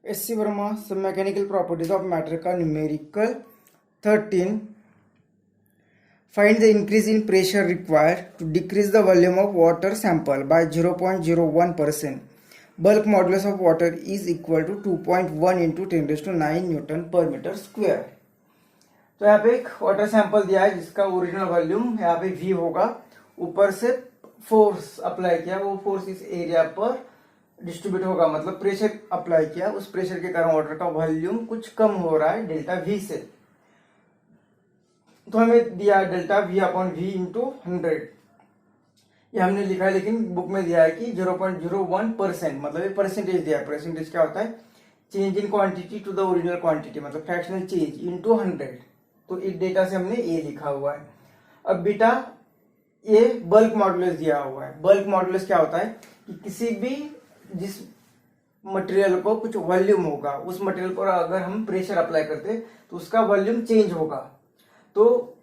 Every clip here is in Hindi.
SC वर्मा सब मैकेनिकल प्रॉपर्टीज ऑफ मैटर का numerical 13. Find the increase in pressure required to decrease the volume of water sample by 0.01%. Bulk modulus of water is equal to 2.1 into 10 raised to 9 Newton per meter square. तो यहाँ पे एक वाटर सैंपल दिया है जिसका ओरिजिनल वॉल्यूम यहाँ पे V होगा, ऊपर से फोर्स अप्लाई किया, वो फोर्स इस एरिया पर डिस्ट्रीब्यूट होगा, मतलब प्रेशर अप्लाई किया, उस प्रेशर के कारण वाटर का वॉल्यूम कुछ कम हो रहा है डेल्टा V से। तो हमें दिया delta V upon V into 100, ये हमने लिखा है, लेकिन बुक में दिया है कि 0.01%, मतलब ये परसेंटेज दिया है। परसेंटेज क्या होता है? Change in quantity to the original quantity, मतलब फ्रैक्शनल चेंज इनटू 100। तो इस डेटा से हमने ये लिखा हुआ है। अब बेटा ये बल्क मॉडुलस दिया हुआ है। बल्क मॉडुलस क्या होता है कि किसी भी जिस मटेरियल को कुछ वॉल्यूम होगा, उस मटेरियल पर अगर हम प्रेशर अप्लाई करते तो उसका वॉल्यूम चेंज होगा। तो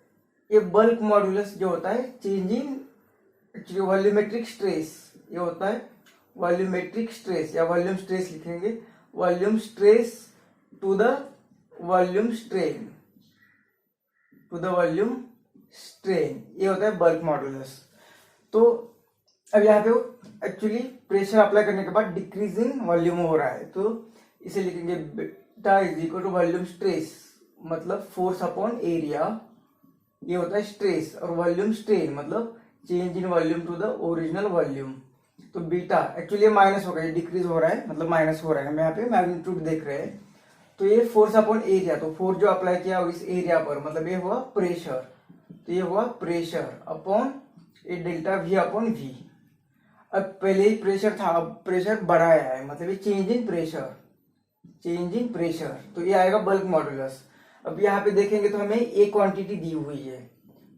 ये बल्क मॉडुलस जो होता है चेंज इन वॉल्यूमेट्रिक स्ट्रेस, ये होता है वॉल्यूमेट्रिक स्ट्रेस या वॉल्यूम स्ट्रेस लिखेंगे, volume stress to the volume strain, to the volume strain, ये होता है बल्क मॉडुलस। तो अब यहाँ पे एक्चुअली प्रेशर अप्लाई करने के बाद डिक्रीज इन वॉल्यूम हो रहा है, तो इसे लिखेंगे beta is equal to volume stress, मतलब फोर्स अपॉन एरिया, ये होता है स्ट्रेस, और वॉल्यूम स्ट्रेन मतलब change in volume to the original volume. तो बीटा एक्चुअली माइनस होगा, ये डिक्रीज हो रहा है मतलब माइनस हो रहा है, हम यहाँ पे मैग्नीट्यूड देख रहे हैं। तो ये फोर्स अपॉन एरिया, तो फोर्स जो अप्लाई किया इस एरिया पर, मतलब ये हुआ प्रेशर, तो ये हुआ प्रेशर अपॉन ये डेल्टा V अपॉन V। अब पहले ही प्रेशर था, अब प्रेशर बढ़ाया है, मतलब ये change in pressure, change in pressure, तो ये आएगा बल्क मॉडुलस। अब यहाँ पे देखेंगे तो हमें एक क्वांटिटी दी हुई है,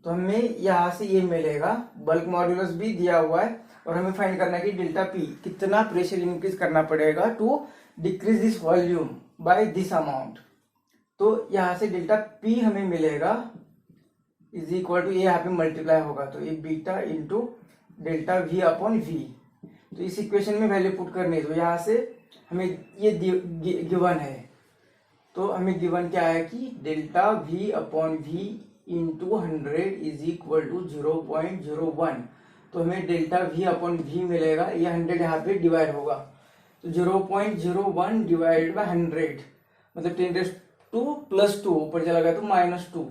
तो हमें यहाँ से ये मिलेगा, बल्क मॉडुलस भी दिया हुआ है, और हमें फाइंड करना है कि डेल्टा P कितना प्रेशर इंक्रीज करना पड़ेगा to decrease this volume by this amount. तो यहाँ से डेल्टा P हमें मिलेगा इज इक्वल टू, ये यहाँ पे मल्टीप्लाई होगा, तो ये beta into delta V upon V। तो इस इक्वेशन में वैल्यू पुट करनी है, तो यहाँ से हमें ये गिवन है, तो हमें गिवन क्या है कि delta V upon V into 100 is equal to 0.01। तो हमें डेल्टा V अपॉन V मिलेगा, ये 100 यहाँ पे डिवाइड होगा, तो 0.01 डिवाइड बाय 100, मतलब 10⁻²+2, ऊपर चला गया तो -2,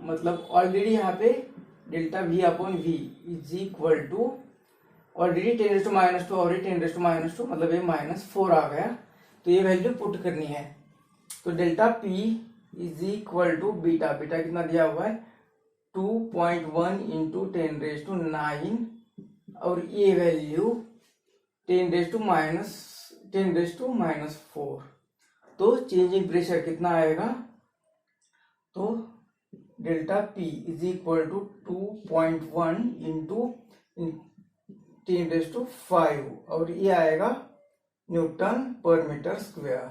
मतलब ऑलरेडी यहाँ पे delta V upon V is equal to already 10⁻² और 10⁻², मतलब ये -4 आ गया। तो ये वैल्यू पुट करनी है, तो delta P is equal to beta, beta कितना दिया हुआ है 2.1 इंटू 10⁻⁹, और ये वैल्यू 10⁻⁻4। तो चेंज इन प्रेशर कितना आएगा, तो delta P is equal to 2.1 into 10⁵, और ये आएगा न्यूटन पर मीटर स्क्वायर।